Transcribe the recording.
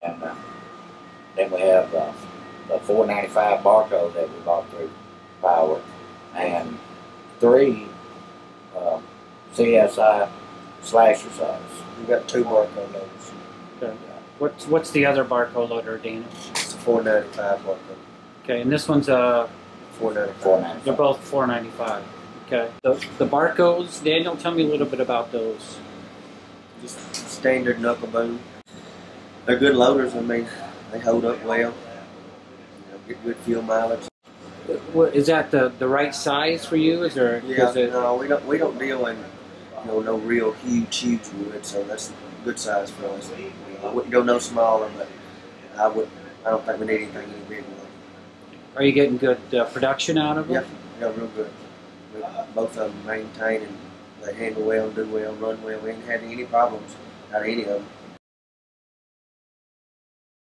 And then we have the 495 Barko that we bought through Power, and 3 CSI slasher size. We got 2 Barko loaders. Okay. What's the other Barko loader, Dana? It's a 495 Barko. Okay, and this one's a 495. They're both 495. Okay. The Barkos, Daniel, tell me a little bit about those. Just standard Knuckleboom. They're good loaders. I mean, they hold up well. You know, get good fuel mileage. Is that the right size for you? Is there? Yeah. No, we don't deal in no real huge wood, so that's a good size for us. I wouldn't go no smaller, but I don't think we need anything any bigger. Are you getting good production out of them? Yeah, real good. Both of them maintain and they handle well, do well, run well. We ain't had any problems out of any of them.